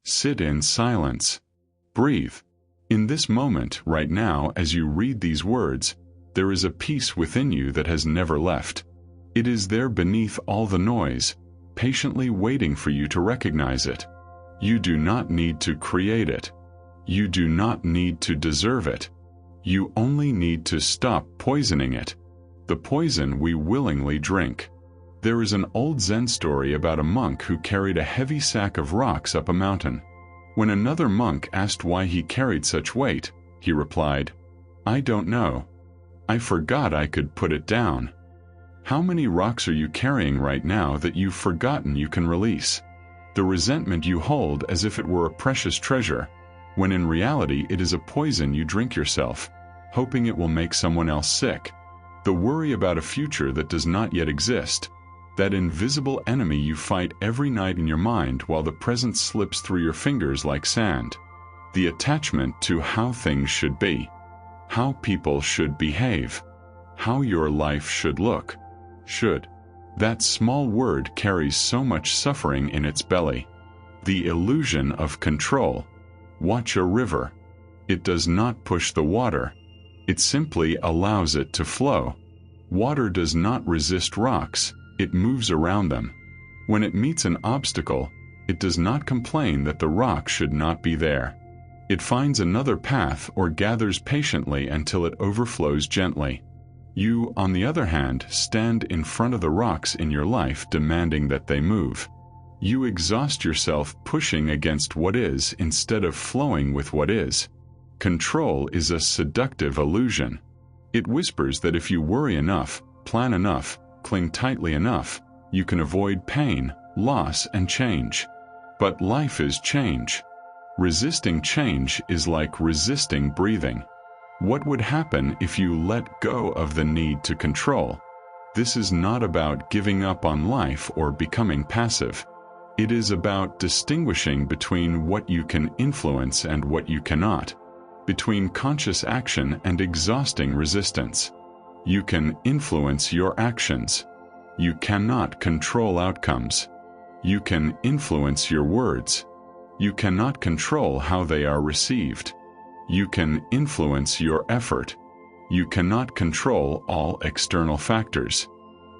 Sit in silence. Breathe. In this moment, right now, as you read these words, there is a peace within you that has never left. It is there beneath all the noise, patiently waiting for you to recognize it. You do not need to create it. You do not need to deserve it. You only need to stop poisoning it. The poison we willingly drink. There is an old Zen story about a monk who carried a heavy sack of rocks up a mountain. When another monk asked why he carried such weight, he replied, "I don't know. I forgot I could put it down." How many rocks are you carrying right now that you've forgotten you can release? The resentment you hold as if it were a precious treasure, when in reality it is a poison you drink yourself, hoping it will make someone else sick. The worry about a future that does not yet exist, that invisible enemy you fight every night in your mind while the present slips through your fingers like sand. The attachment to how things should be, how people should behave, how your life should look. Should. That small word carries so much suffering in its belly. The illusion of control. Watch a river. It does not push the water. It simply allows it to flow. Water does not resist rocks, it moves around them. When it meets an obstacle, it does not complain that the rock should not be there. It finds another path or gathers patiently until it overflows gently. You, on the other hand, stand in front of the rocks in your life demanding that they move. You exhaust yourself pushing against what is instead of flowing with what is. Control is a seductive illusion. It whispers that if you worry enough, plan enough, cling tightly enough, you can avoid pain, loss, and change. But life is change. Resisting change is like resisting breathing. What would happen if you let go of the need to control? This is not about giving up on life or becoming passive. It is about distinguishing between what you can influence and what you cannot, between conscious action and exhausting resistance. You can influence your actions. You cannot control outcomes. You can influence your words. You cannot control how they are received. You can influence your effort. You cannot control all external factors.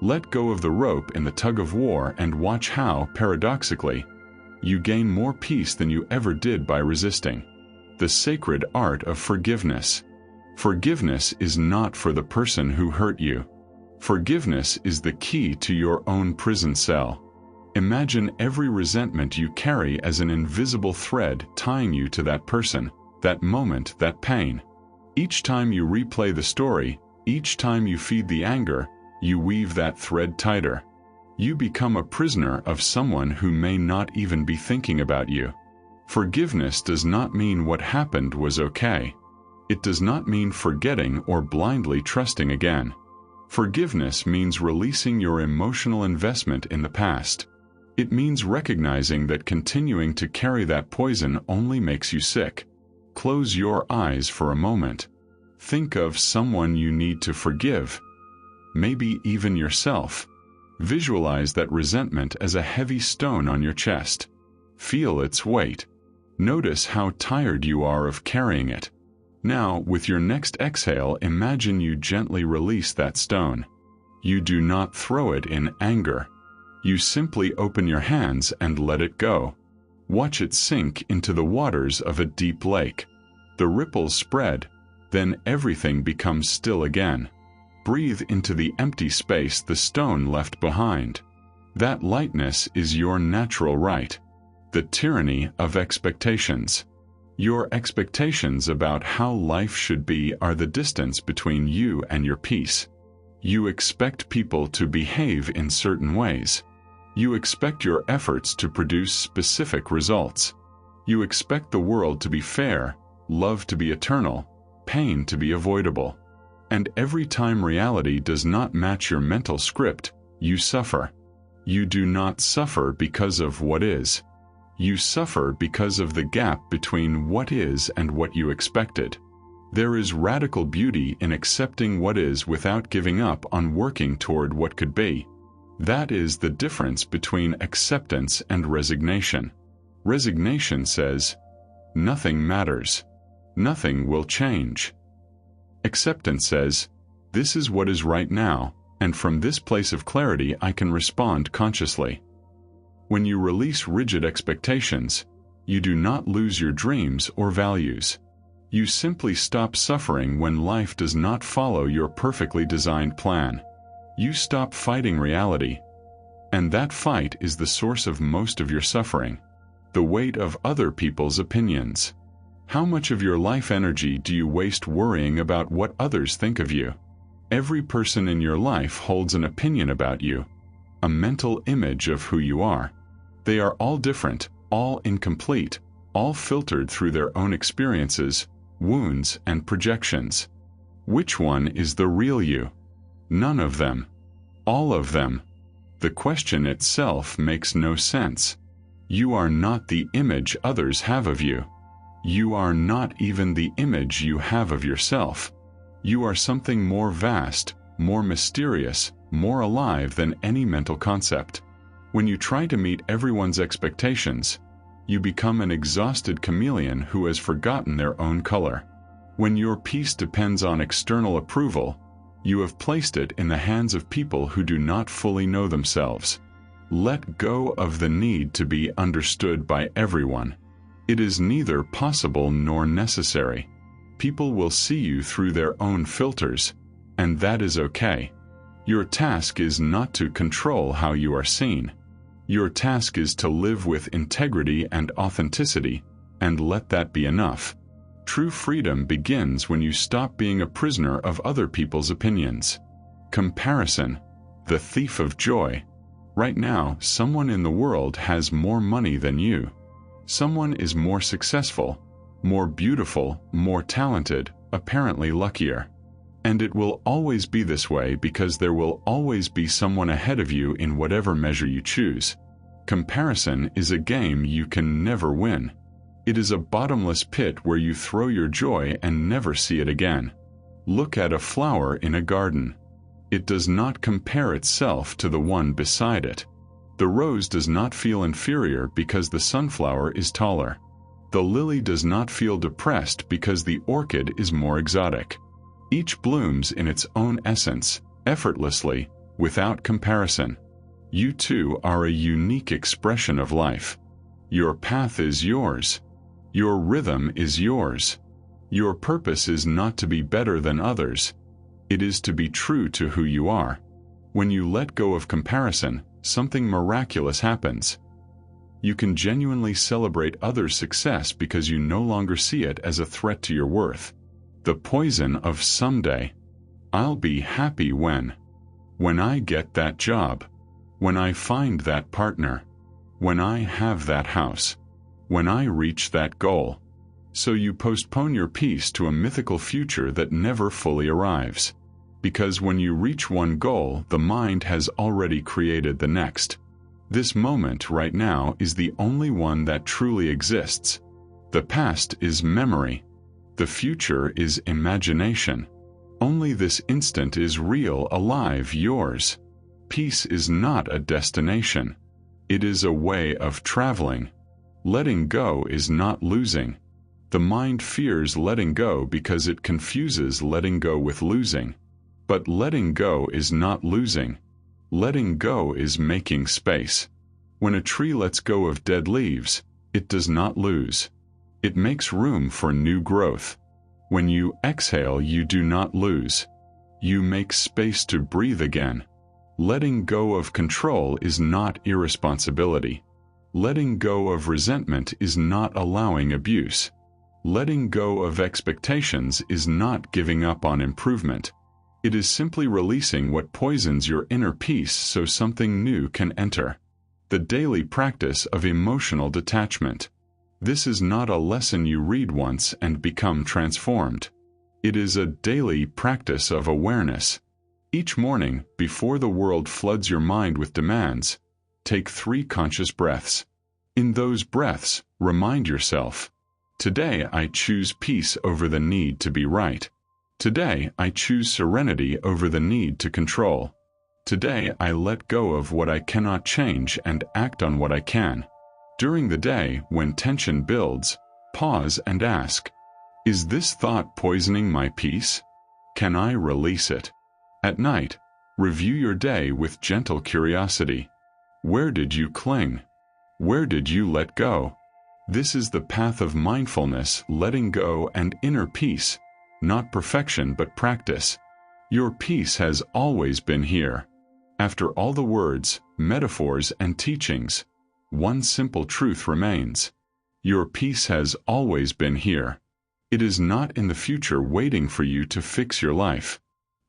Let go of the rope in the tug-of-war and watch how, paradoxically, you gain more peace than you ever did by resisting. The sacred art of forgiveness. Forgiveness is not for the person who hurt you. Forgiveness is the key to your own prison cell. Imagine every resentment you carry as an invisible thread tying you to that person, that moment, that pain. Each time you replay the story, each time you feed the anger, you weave that thread tighter. You become a prisoner of someone who may not even be thinking about you. Forgiveness does not mean what happened was okay. It does not mean forgetting or blindly trusting again. Forgiveness means releasing your emotional investment in the past. It means recognizing that continuing to carry that poison only makes you sick. Close your eyes for a moment. Think of someone you need to forgive. Maybe even yourself. Visualize that resentment as a heavy stone on your chest. Feel its weight. Notice how tired you are of carrying it. Now, with your next exhale, imagine you gently release that stone. You do not throw it in anger. You simply open your hands and let it go. Watch it sink into the waters of a deep lake. The ripples spread, then everything becomes still again. Breathe into the empty space the stone left behind. That lightness is your natural right. The tyranny of expectations. Your expectations about how life should be are the distance between you and your peace. You expect people to behave in certain ways. You expect your efforts to produce specific results. You expect the world to be fair, love to be eternal, pain to be avoidable. And every time reality does not match your mental script, you suffer. You do not suffer because of what is. You suffer because of the gap between what is and what you expected. There is radical beauty in accepting what is without giving up on working toward what could be. That is the difference between acceptance and resignation. Resignation says, nothing matters. Nothing will change. Acceptance says, this is what is right now, and from this place of clarity I can respond consciously. When you release rigid expectations, you do not lose your dreams or values. You simply stop suffering when life does not follow your perfectly designed plan. You stop fighting reality. And that fight is the source of most of your suffering. The weight of other people's opinions. How much of your life energy do you waste worrying about what others think of you? Every person in your life holds an opinion about you, a mental image of who you are. They are all different, all incomplete, all filtered through their own experiences, wounds, and projections. Which one is the real you? None of them. All of them. The question itself makes no sense. You are not the image others have of you. You are not even the image you have of yourself. You are something more vast, more mysterious, more alive than any mental concept. When you try to meet everyone's expectations, you become an exhausted chameleon who has forgotten their own color. When your peace depends on external approval, you have placed it in the hands of people who do not fully know themselves. Let go of the need to be understood by everyone. It is neither possible nor necessary. People will see you through their own filters, and that is okay. Your task is not to control how you are seen. Your task is to live with integrity and authenticity, and let that be enough. True freedom begins when you stop being a prisoner of other people's opinions. Comparison, the thief of joy. Right now, someone in the world has more money than you. Someone is more successful, more beautiful, more talented, apparently luckier. And it will always be this way because there will always be someone ahead of you in whatever measure you choose. Comparison is a game you can never win. It is a bottomless pit where you throw your joy and never see it again. Look at a flower in a garden. It does not compare itself to the one beside it. The rose does not feel inferior because the sunflower is taller. The lily does not feel depressed because the orchid is more exotic. Each blooms in its own essence, effortlessly, without comparison. You too are a unique expression of life. Your path is yours. Your rhythm is yours. Your purpose is not to be better than others. It is to be true to who you are. When you let go of comparison, something miraculous happens. You can genuinely celebrate others' success because you no longer see it as a threat to your worth. The poison of someday. I'll be happy when I get that job, when I find that partner, when I have that house, when I reach that goal. So you postpone your peace to a mythical future that never fully arrives. Because when you reach one goal, the mind has already created the next. This moment right now is the only one that truly exists. The past is memory. The future is imagination. Only this instant is real, alive, yours. Peace is not a destination. It is a way of traveling. Letting go is not losing. The mind fears letting go because it confuses letting go with losing. But letting go is not losing. Letting go is making space. When a tree lets go of dead leaves, it does not lose. It makes room for new growth. When you exhale, you do not lose. You make space to breathe again. Letting go of control is not irresponsibility. Letting go of resentment is not allowing abuse. Letting go of expectations is not giving up on improvement. It is simply releasing what poisons your inner peace so something new can enter. The daily practice of emotional detachment. This is not a lesson you read once and become transformed. It is a daily practice of awareness. Each morning, before the world floods your mind with demands, take 3 conscious breaths. In those breaths, remind yourself, today I choose peace over the need to be right. Today I choose serenity over the need to control. Today I let go of what I cannot change and act on what I can. During the day, when tension builds, pause and ask, is this thought poisoning my peace? Can I release it? At night, review your day with gentle curiosity. Where did you cling? Where did you let go? This is the path of mindfulness, letting go and inner peace, not perfection but practice. Your peace has always been here. After all the words, metaphors, and teachings, one simple truth remains. Your peace has always been here. It is not in the future waiting for you to fix your life.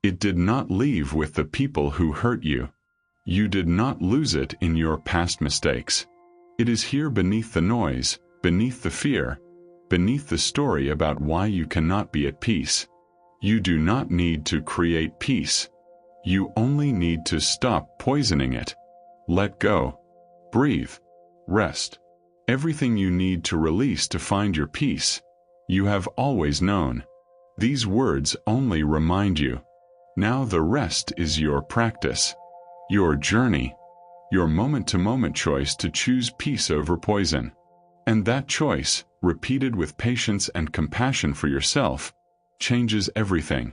It did not leave with the people who hurt you. You did not lose it in your past mistakes. It is here beneath the noise, beneath the fear, beneath the story about why you cannot be at peace. You do not need to create peace. You only need to stop poisoning it. Let go. Breathe. Rest. Everything you need to release to find your peace, you have always known. These words only remind you. Now the rest is your practice, your journey, your moment-to-moment choice to choose peace over poison. And that choice, repeated with patience and compassion for yourself, changes everything.